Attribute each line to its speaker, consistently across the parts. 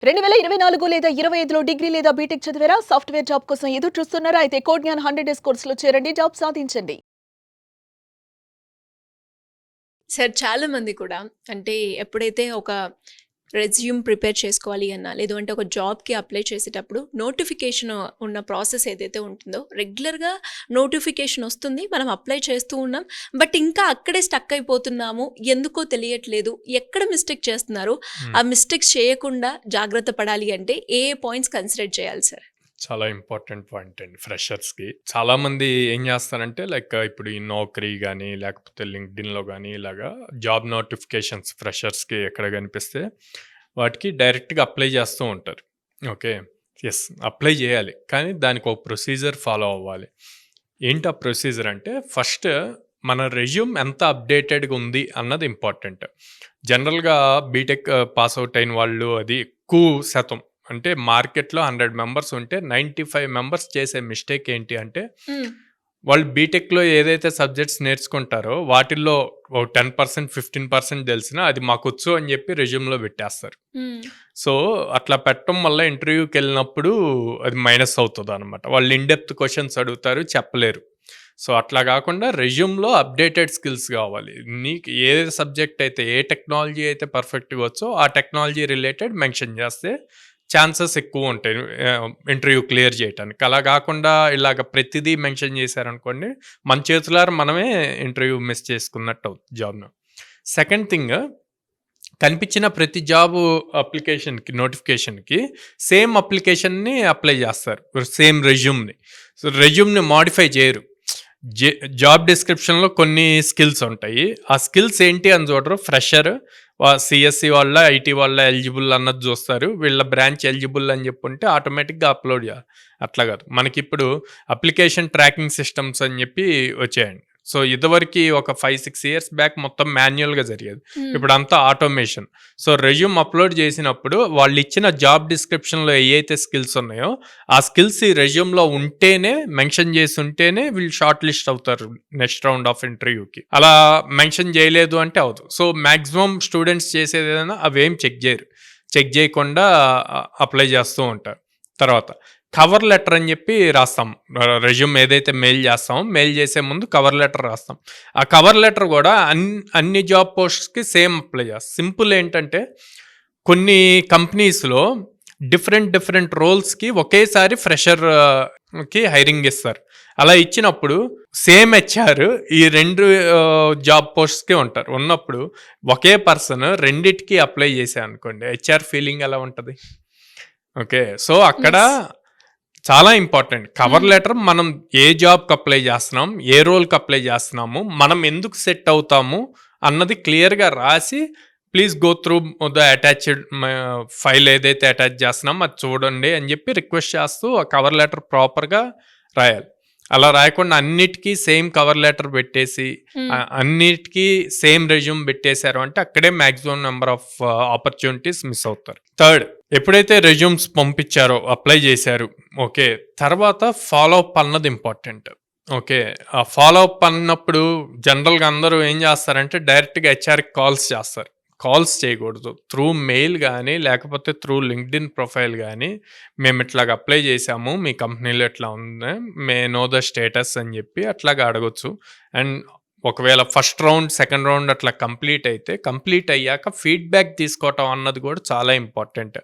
Speaker 1: 2024 లేదా 25లో డిగ్రీ లేదా బీటెక్ చదివారా? సాఫ్ట్‌వేర్ జాబ్ కోసం ఎదురు చూస్తున్నారా? అయితే కోడ్ జ్ఞాన్ 100 డేస్ కోర్సులో చేరండి. జాబ్ సాధించండి.
Speaker 2: సార్ చాలామంది కూడా అంటే ఎప్పుడైతే ఒక రెజ్యూమ్ ప్రిపేర్ చేసుకోవాలి అన్నా లేదు అంటే ఒక జాబ్కి అప్లై చేసేటప్పుడు నోటిఫికేషన్ ఉన్న ప్రాసెస్ ఏదైతే ఉంటుందో రెగ్యులర్గా నోటిఫికేషన్ వస్తుంది, మనం అప్లై చేస్తూ ఉన్నాం, బట్ ఇంకా అక్కడే స్టక్ అయిపోతున్నాము, ఎందుకో తెలియట్లేదు, ఎక్కడ మిస్టేక్ చేస్తున్నారు, ఆ మిస్టేక్స్ చేయకుండా జాగ్రత్త పడాలి అంటే ఏ పాయింట్స్ కన్సిడర్ చేయాలి సార్?
Speaker 3: చాలా ఇంపార్టెంట్ పాయింట్ అండి ఫ్రెషర్స్కి. చాలామంది ఏం చేస్తారంటే లైక్ ఇప్పుడు ఈ నౌకరీ కానీ లేకపోతే లింక్డ్ఇన్లో కానీ ఇలాగా జాబ్ నోటిఫికేషన్స్ ఫ్రెషర్స్కి ఎక్కడ కనిపిస్తే వాటికి డైరెక్ట్గా అప్లై చేస్తూ ఉంటారు. ఓకే, ఎస్ అప్లై చేయాలి, కానీ దానికి ఒక ప్రొసీజర్ ఫాలో అవ్వాలి. ఏంటి ఆ ప్రొసీజర్ అంటే ఫస్ట్ మన రెజ్యూమ్ ఎంత అప్డేటెడ్గా ఉంది అన్నది ఇంపార్టెంట్. జనరల్గా బీటెక్ పాస్ అవుట్ అయిన వాళ్ళు అది ఎక్కువ శాతం అంటే మార్కెట్లో 100 మెంబర్స్ ఉంటే 95 మెంబర్స్ చేసే మిస్టేక్ ఏంటి అంటే వాళ్ళు బీటెక్లో ఏదైతే సబ్జెక్ట్స్ నేర్చుకుంటారో వాటిల్లో 10% 15% తెలిసినా అది మాకు వచ్చు అని చెప్పి రెజ్యూమ్లో పెట్టేస్తారు. సో అట్లా పెట్టడం వల్ల ఇంటర్వ్యూకి వెళ్ళినప్పుడు అది మైనస్ అవుతుంది అనమాట. వాళ్ళు ఇన్డెప్త్ క్వశ్చన్స్ అడుగుతారు, చెప్పలేరు. సో అట్లా కాకుండా రెజ్యూమ్లో అప్డేటెడ్ స్కిల్స్ కావాలి. నీకు ఏ సబ్జెక్ట్ అయితే ఏ టెక్నాలజీ అయితే పర్ఫెక్ట్గా వచ్చో ఆ టెక్నాలజీ రిలేటెడ్ మెన్షన్ చేస్తే ఛాన్సెస్ ఎక్కువ ఉంటాయి ఇంటర్వ్యూ క్లియర్ చేయడానికి. అలా కాకుండా ఇలాగ ప్రతిదీ మెన్షన్ చేశారనుకోండి మన చేతులారా మనమే ఇంటర్వ్యూ మిస్ చేసుకున్నట్టు అవుతుంది జాబ్ను. సెకండ్ థింగ్, కనిపించిన ప్రతి జాబ్ అప్లికేషన్కి నోటిఫికేషన్కి సేమ్ అప్లికేషన్ని అప్లై చేస్తారు, సేమ్ రెజ్యూమ్ని. సో రెజ్యూమ్ని మాడిఫై చేయరు. జాబ్ డిస్క్రిప్షన్లో కొన్ని స్కిల్స్ ఉంటాయి, ఆ స్కిల్స్ ఏంటి అని చూడరు. ఫ్రెషర్, సిఎస్సి వాళ్ళ ఐటీ వాళ్ళ ఎలిజిబుల్ అన్నది చూస్తారు. వీళ్ళ బ్రాంచ్ ఎలిజిబుల్ అని చెప్పుంటే ఆటోమేటిక్గా అప్లోడ్ చేయాలి. అట్లా కాదు, మనకి ఇప్పుడు అప్లికేషన్ ట్రాకింగ్ సిస్టమ్స్ అని చెప్పి వచ్చాయండి. సో ఇదివరకు ఒక 5-6 ఇయర్స్ బ్యాక్ మొత్తం మాన్యువల్గా జరిగేది, ఇప్పుడు అంతా ఆటోమేషన్. సో రెజ్యూమ్ అప్లోడ్ చేసినప్పుడు వాళ్ళు ఇచ్చిన జాబ్ డిస్క్రిప్షన్లో ఏవైతే స్కిల్స్ ఉన్నాయో ఆ స్కిల్స్ ఈ రెజ్యూమ్లో ఉంటేనే, మెన్షన్ చేసి ఉంటేనే వీళ్ళు షార్ట్ లిస్ట్ అవుతారు నెక్స్ట్ రౌండ్ ఆఫ్ ఇంటర్వ్యూకి. అలా మెన్షన్ చేయలేదు అంటే అవదు. సో మ్యాక్సిమం స్టూడెంట్స్ చేసేది ఏదైనా అవేం చెక్ చేయరు, చెక్ చేయకుండా అప్లై చేస్తూ ఉంటారు. తర్వాత కవర్ లెటర్ అని చెప్పి రాస్తాం. రెజ్యూమ్ ఏదైతే మెయిల్ చేస్తామో మెయిల్ చేసే ముందు కవర్ లెటర్ రాస్తాం. ఆ కవర్ లెటర్ కూడా అన్ని జాబ్ పోస్ట్స్కి సేమ్ అప్లై చేస్తాం. సింపుల్ ఏంటంటే కొన్ని కంపెనీస్లో డిఫరెంట్ రోల్స్కి ఒకేసారి ఫ్రెషర్కి హైరింగ్ ఇస్తారు. అలా ఇచ్చినప్పుడు సేమ్ హెచ్ఆర్ ఈ 2 జాబ్ పోస్ట్స్కే ఉంటారు. ఉన్నప్పుడు ఒకే పర్సన్ రెండిటికి అప్లై చేసా అనుకోండి, హెచ్ఆర్ ఫీలింగ్ ఎలా ఉంటుంది? ఓకే, సో అక్కడ చాలా ఇంపార్టెంట్ కవర్ లెటర్. మనం ఏ జాబ్కి అప్లై చేస్తున్నాం, ఏ రోల్కి అప్లై చేస్తున్నాము, మనం ఎందుకు సెట్ అవుతాము అన్నది క్లియర్గా రాసి please go through the attached file ఏదైతే అటాచ్ చేస్తున్నామో అది చూడండి అని చెప్పి రిక్వెస్ట్ చేస్తూ ఆ కవర్ లెటర్ ప్రాపర్గా రాయాలి. అలా రాయకుండా అన్నిటికీ సేమ్ కవర్ లెటర్ పెట్టేసి అన్నిటికీ సేమ్ రెజ్యూమ్ పెట్టేశారు అంటే అక్కడే maximum number of opportunities miss అవుతారు. థర్డ్, ఎప్పుడైతే రెజ్యూమ్స్ పంపించారో అప్లై చేశారు, ఓకే, తర్వాత ఫాలో అప్ అన్నది ఇంపార్టెంట్. ఓకే, ఆ ఫాలో అప్ అన్నప్పుడు జనరల్గా అందరూ ఏం చేస్తారంటే డైరెక్ట్గా హెచ్ఆర్కి కాల్స్ చేస్తారు. కాల్స్ చేయకూడదు. త్రూ మెయిల్ కానీ లేకపోతే త్రూ లింక్డ్ఇన్ ప్రొఫైల్ కానీ మేము ఇట్లాగ అప్లై చేసాము, మీ కంపెనీలో ఎట్లా ఉంది, మే నో ద స్టేటస్ అని చెప్పి అట్లాగా అడగచ్చు. అండ్ ఒకవేళ ఫస్ట్ రౌండ్ సెకండ్ రౌండ్ అట్లా కంప్లీట్ అయ్యాక ఫీడ్బ్యాక్ తీసుకోవటం అన్నది కూడా చాలా ఇంపార్టెంట్.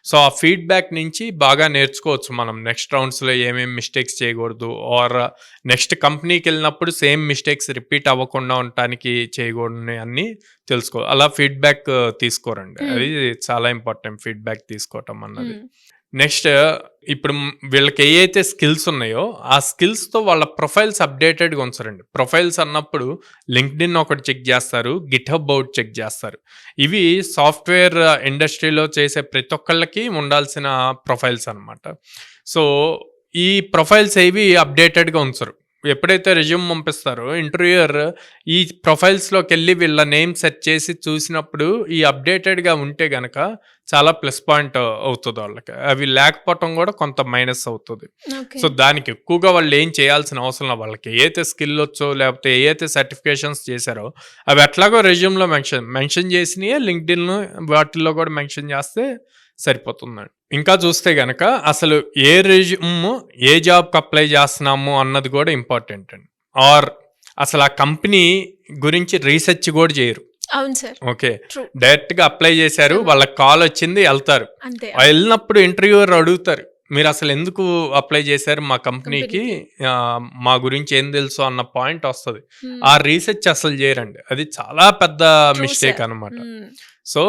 Speaker 3: సో ఆ ఫీడ్బ్యాక్ నుంచి బాగా నేర్చుకోవచ్చు మనం నెక్స్ట్ రౌండ్స్లో ఏమేమి మిస్టేక్స్ చేయకూడదు, ఆర్ నెక్స్ట్ కంపెనీకి వెళ్ళినప్పుడు సేమ్ మిస్టేక్స్ రిపీట్ అవ్వకుండా ఉండటానికి చేయకూడని అన్నీ తెలుసుకో. అలా ఫీడ్బ్యాక్ తీసుకోరండి, అది చాలా ఇంపార్టెంట్ ఫీడ్బ్యాక్ తీసుకోవటం అన్నది. నెక్స్ట్, ఇప్పుడు వీళ్ళకి ఏవైతే స్కిల్స్ ఉన్నాయో ఆ స్కిల్స్తో వాళ్ళ ప్రొఫైల్స్ అప్డేటెడ్గా ఉంచారండి. ప్రొఫైల్స్ అన్నప్పుడు లింక్డ్ఇన్ ఒకటి చెక్ చేస్తారు, గిట్హబ్ ఒకటి చెక్ చేస్తారు. ఇవి సాఫ్ట్వేర్ ఇండస్ట్రీలో చేసే ప్రతి ఒక్కళ్ళకి ఉండాల్సిన ప్రొఫైల్స్ అనమాట. సో ఈ ప్రొఫైల్స్ ఏవి అప్డేటెడ్గా ఉంచరు. ఎప్పుడైతే రెజ్యూమ్ పంపిస్తారో ఇంటర్వ్యూయర్ ఈ ప్రొఫైల్స్లోకి వెళ్ళి వీళ్ళ నేమ్ సెర్చ్ చేసి చూసినప్పుడు ఈ అప్డేటెడ్గా ఉంటే గనక చాలా ప్లస్ పాయింట్ అవుతుంది వాళ్ళకి. అవి లేకపోవటం కూడా కొంత మైనస్ అవుతుంది. సో దానికి ఎక్కువగా వాళ్ళు ఏం చేయాల్సిన అవసరం, వాళ్ళకి ఏదైతే స్కిల్ వచ్చో లేకపోతే ఏదైతే సర్టిఫికేషన్స్ చేశారో అవి ఎట్లాగో రెజ్యూమ్లో మెన్షన్ చేసినాయే లింక్డ్ఇన్ వాటిల్లో కూడా మెన్షన్ చేస్తే సరిపోతుందండి. ఇంకా చూస్తే గనక అసలు ఏ రెజ్యూమ్ ఏ జాబ్‌కి అప్లై చేస్తున్నాము అన్నది కూడా ఇంపార్టెంట్ అండి. ఆర్ అసలు ఆ కంపెనీ గురించి రీసెర్చ్ కూడా చేయరు.
Speaker 2: అవును సార్.
Speaker 3: ఓకే.
Speaker 2: ట్రూ.
Speaker 3: డైరెక్ట్‌గా అప్లై చేశారు.
Speaker 2: హ్మ్.
Speaker 3: వాళ్ళకి కాల్ వచ్చింది ఎళ్తారు.
Speaker 2: అంతే.
Speaker 3: వెళ్ళినప్పుడు ఇంటర్వ్యూయర్ అడుగుతారు. మీరసలు ఎందుకు అప్లై చేశారు మా కంపెనీకి? మా గురించి ఏం తెలుసు అన్న పాయింట్ వస్తది.
Speaker 2: హ్మ్.
Speaker 3: ఆ రీసెర్చ్ అసలు చేయరండి. అది చాలా పెద్ద
Speaker 2: ట్రూ
Speaker 3: మిస్టేక్
Speaker 2: సార్.
Speaker 3: అనమాట.
Speaker 2: హ్మ్.
Speaker 3: సో,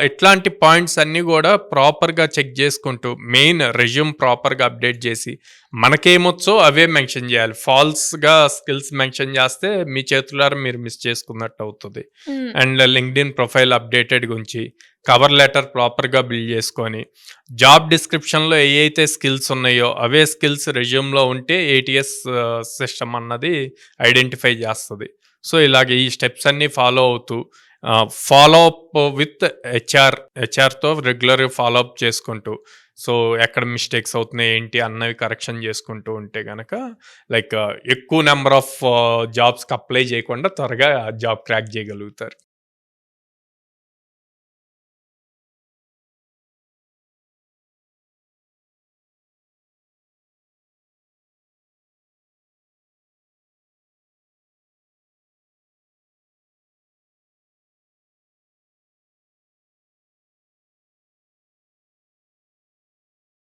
Speaker 3: ఇట్లాంటి పాయింట్స్ అన్నీ గూడా ప్రాపర్‌గా చెక్ చేసుకుంటూ మెయిన్ రెజ్యూమ్ ప్రాపర్‌గా అప్డేట్ చేసి, మనకేమొచ్చో అవే మెన్షన్ చేయాలి. ఫాల్స్‌గా స్కిల్స్ మెన్షన్ చేస్తే మీ చేతులారా మీరు మిస్ చేసుకున్నట్టు అవుతది.
Speaker 2: హ్మ్.
Speaker 3: అండ్ లింక్డ్ఇన్ ప్రొఫైల్ అప్డేటెడ్‌గా ఉంచి, కవర్ లెటర్ ప్రాపర్‌గా బిల్డ్ చేసుకొని, జాబ్ డిస్క్రిప్షన్‌లో ఏయైతే స్కిల్స్ ఉన్నాయో అవే స్కిల్స్ రెజ్యూమ్‌లో ఉంటే ఏటీఎస్ సిస్టమ్ అన్నది ఐడెంటిఫై చేస్తది. సో, ఇలాగ ఈ స్టెప్స్ అన్నీ ఫాలో అవుతూ ఫాలో అప్ విత్ హెచ్ఆర్‌తో రెగ్యులర్‌గా ఫాలో అప్ చేసుకుంటూ, సో, ఎక్కడ మిస్టేక్స్ అవుతున్నాయి ఏంటి అన్నవి కరెక్షన్ చేసుకుంటూ ఉంటే గనక లైక్ ఎక్కువ నెంబర్ ఆఫ్ జాబ్స్‌కి అప్లై చేయకుండా త్వరగా జాబ్ క్రాక్ చేయగలుగుతారు.